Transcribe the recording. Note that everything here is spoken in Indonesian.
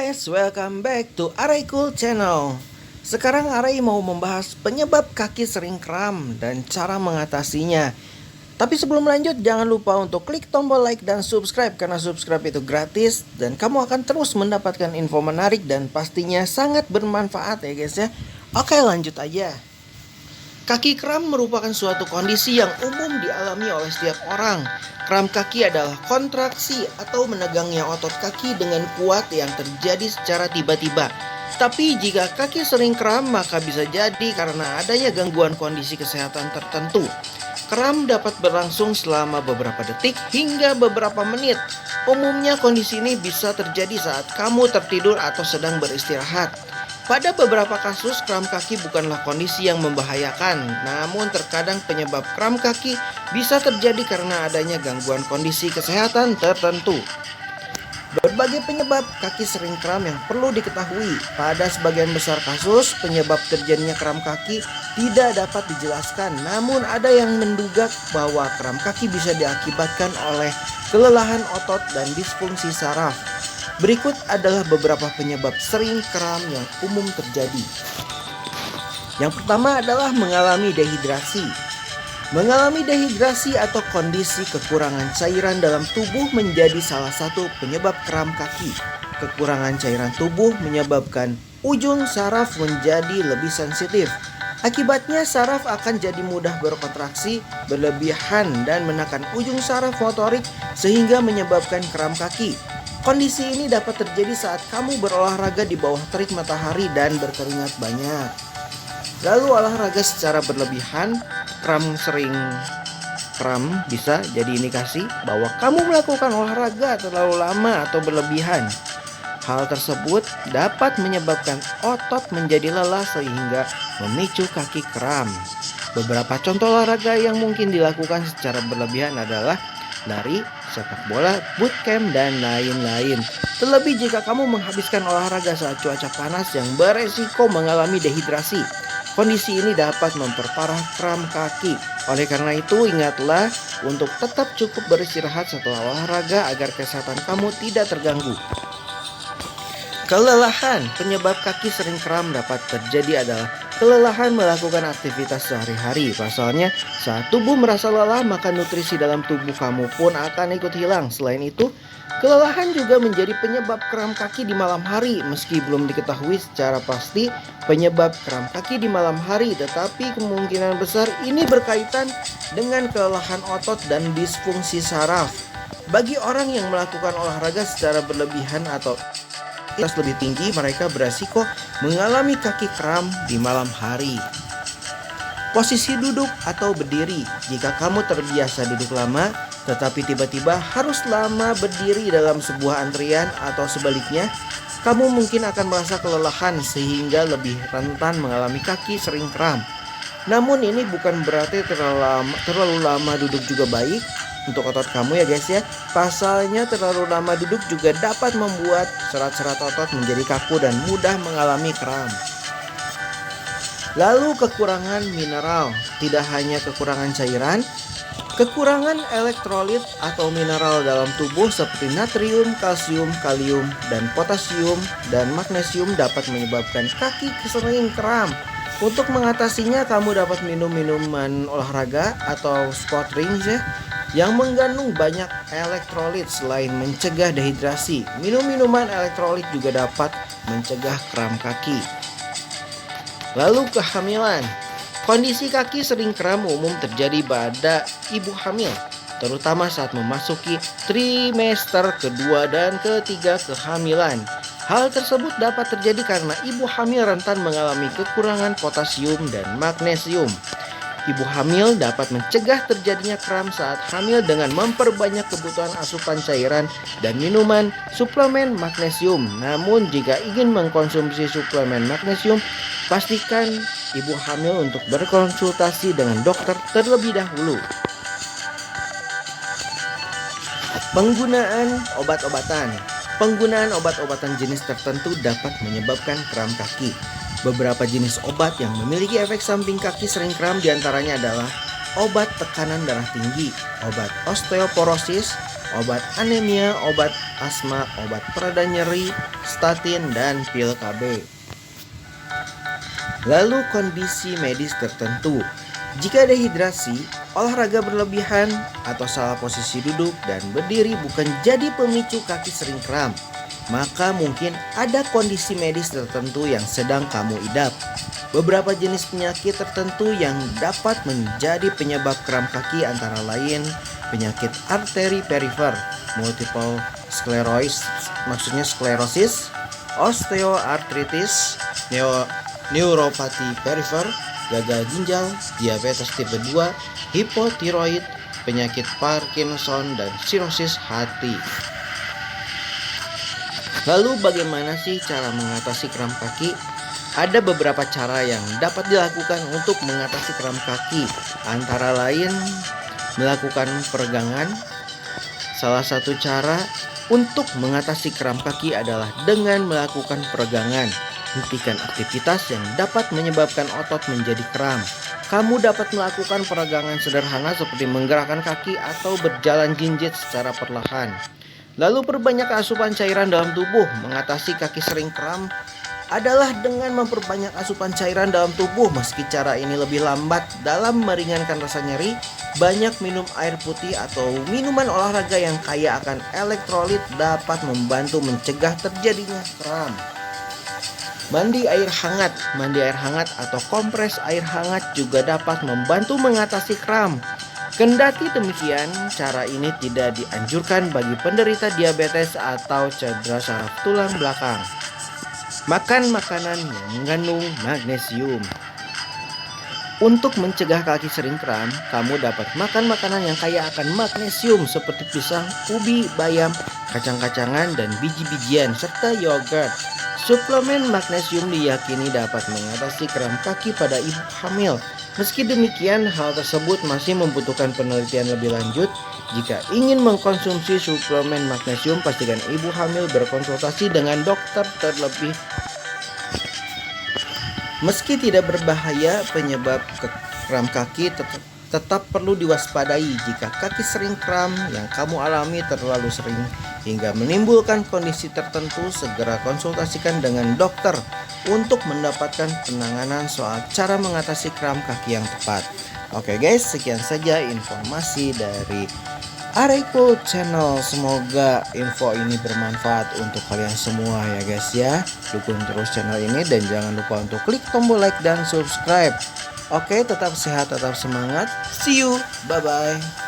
guys, welcome back to Aray Cool Channel. Sekarang Aray mau membahas penyebab kaki sering kram dan cara mengatasinya. Tapi sebelum lanjut, jangan lupa untuk klik tombol like dan subscribe, karena subscribe itu gratis dan kamu akan terus mendapatkan info menarik dan pastinya sangat bermanfaat ya guys ya. Oke, lanjut aja. Kaki kram merupakan suatu kondisi yang umum dialami oleh setiap orang. Kram kaki adalah kontraksi atau menegangnya otot kaki dengan kuat yang terjadi secara tiba-tiba. Tapi jika kaki sering kram, maka bisa jadi karena adanya gangguan kondisi kesehatan tertentu. Kram dapat berlangsung selama beberapa detik hingga beberapa menit. Umumnya kondisi ini bisa terjadi saat kamu tertidur atau sedang beristirahat. Pada beberapa kasus, kram kaki bukanlah kondisi yang membahayakan, namun terkadang penyebab kram kaki bisa terjadi karena adanya gangguan kondisi kesehatan tertentu. Berbagai penyebab kaki sering kram yang perlu diketahui. Pada sebagian besar kasus, penyebab terjadinya kram kaki tidak dapat dijelaskan, namun ada yang menduga bahwa kram kaki bisa diakibatkan oleh kelelahan otot dan disfungsi saraf. Berikut adalah beberapa penyebab sering kram yang umum terjadi. Yang pertama adalah mengalami dehidrasi. Mengalami dehidrasi atau kondisi kekurangan cairan dalam tubuh menjadi salah satu penyebab kram kaki. Kekurangan cairan tubuh menyebabkan ujung saraf menjadi lebih sensitif. Akibatnya saraf akan jadi mudah berkontraksi berlebihan dan menekan ujung saraf motorik sehingga menyebabkan kram kaki. Kondisi ini dapat terjadi saat kamu berolahraga di bawah terik matahari dan berkeringat banyak. Lalu olahraga secara berlebihan, kram bisa jadi indikasi bahwa kamu melakukan olahraga terlalu lama atau berlebihan. Hal tersebut dapat menyebabkan otot menjadi lelah sehingga memicu kaki kram. Beberapa contoh olahraga yang mungkin dilakukan secara berlebihan adalah lari, sepak bola, bootcamp, dan lain-lain. Terlebih jika kamu menghabiskan olahraga saat cuaca panas yang beresiko mengalami dehidrasi. Kondisi ini dapat memperparah kram kaki. Oleh karena itu, ingatlah untuk tetap cukup beristirahat setelah olahraga agar kesehatan kamu tidak terganggu. Kelelahan. Penyebab kaki sering kram dapat terjadi adalah kelelahan melakukan aktivitas sehari-hari. Pasalnya, saat tubuh merasa lelah, maka nutrisi dalam tubuh kamu pun akan ikut hilang. Selain itu, kelelahan juga menjadi penyebab kram kaki di malam hari. Meski belum diketahui secara pasti penyebab kram kaki di malam hari, tetapi kemungkinan besar ini berkaitan dengan kelelahan otot dan disfungsi saraf. Bagi orang yang melakukan olahraga secara berlebihan atau lebih tinggi, mereka beresiko mengalami kaki kram di malam hari. Posisi duduk atau berdiri. Jika kamu terbiasa duduk lama, tetapi tiba-tiba harus lama berdiri dalam sebuah antrian atau sebaliknya, kamu mungkin akan merasa kelelahan sehingga lebih rentan mengalami kaki sering kram. Namun ini bukan berarti terlalu lama duduk juga baik untuk otot kamu ya guys ya. Pasalnya terlalu lama duduk juga dapat membuat serat-serat otot menjadi kaku dan mudah mengalami kram. Lalu kekurangan mineral. Tidak hanya kekurangan cairan, kekurangan elektrolit atau mineral dalam tubuh seperti natrium, kalsium, kalium, dan potasium dan magnesium dapat menyebabkan kaki sering kram. Untuk mengatasinya, kamu dapat minum minuman olahraga atau sport drinks ya, yang mengandung banyak elektrolit. Selain mencegah dehidrasi, minum minuman elektrolit juga dapat mencegah kram kaki. Lalu kehamilan. Kondisi kaki sering kram umum terjadi pada ibu hamil, terutama saat memasuki trimester kedua dan ketiga kehamilan. Hal tersebut dapat terjadi karena ibu hamil rentan mengalami kekurangan potasium dan magnesium. Ibu hamil dapat mencegah terjadinya kram saat hamil dengan memperbanyak kebutuhan asupan cairan dan minuman suplemen magnesium. Namun jika ingin mengkonsumsi suplemen magnesium, pastikan ibu hamil untuk berkonsultasi dengan dokter terlebih dahulu. Penggunaan obat-obatan. Penggunaan obat-obatan jenis tertentu dapat menyebabkan kram kaki. Beberapa jenis obat yang memiliki efek samping kaki sering kram diantaranya adalah obat tekanan darah tinggi, obat osteoporosis, obat anemia, obat asma, obat pereda nyeri, statin, dan pil KB. Lalu kondisi medis tertentu. Jika dehidrasi, olahraga berlebihan, atau salah posisi duduk dan berdiri bukan jadi pemicu kaki sering kram, maka mungkin ada kondisi medis tertentu yang sedang kamu idap. Beberapa jenis penyakit tertentu yang dapat menjadi penyebab kram kaki antara lain penyakit arteri perifer, multiple sklerosis, osteoartritis, neuropati perifer, gagal ginjal, diabetes tipe 2, hipotiroid, penyakit Parkinson, dan sirosis hati. Lalu bagaimana sih cara mengatasi kram kaki? Ada beberapa cara yang dapat dilakukan untuk mengatasi kram kaki, antara lain melakukan peregangan. Salah satu cara untuk mengatasi kram kaki adalah dengan melakukan peregangan. Hentikan aktivitas yang dapat menyebabkan otot menjadi kram. Kamu dapat melakukan peregangan sederhana seperti menggerakkan kaki atau berjalan jinjit secara perlahan. Lalu perbanyak asupan cairan dalam tubuh. Mengatasi kaki sering kram adalah dengan memperbanyak asupan cairan dalam tubuh. Meski cara ini lebih lambat dalam meringankan rasa nyeri, banyak minum air putih atau minuman olahraga yang kaya akan elektrolit dapat membantu mencegah terjadinya kram. Mandi air hangat atau kompres air hangat juga dapat membantu mengatasi kram. Kendati demikian, cara ini tidak dianjurkan bagi penderita diabetes atau cedera saraf tulang belakang. Makan makanan yang mengandung magnesium. Untuk mencegah kaki sering kram, kamu dapat makan makanan yang kaya akan magnesium seperti pisang, ubi, bayam, kacang-kacangan, dan biji-bijian, serta yogurt. Suplemen magnesium diyakini dapat mengatasi kram kaki pada ibu hamil. Meski demikian, hal tersebut masih membutuhkan penelitian lebih lanjut. Jika ingin mengkonsumsi suplemen magnesium, pastikan ibu hamil berkonsultasi dengan dokter terlebih. Meski tidak berbahaya, penyebab kram kaki tetap perlu diwaspadai. Jika kaki sering kram yang kamu alami terlalu sering hingga menimbulkan kondisi tertentu, segera konsultasikan dengan dokter untuk mendapatkan penanganan soal cara mengatasi kram kaki yang tepat. Oke guys, sekian saja informasi dari Areiko Channel. Semoga info ini bermanfaat untuk kalian semua ya guys ya. Dukung terus channel ini dan jangan lupa untuk klik tombol like dan subscribe. Oke, tetap sehat, tetap semangat. See you, bye bye.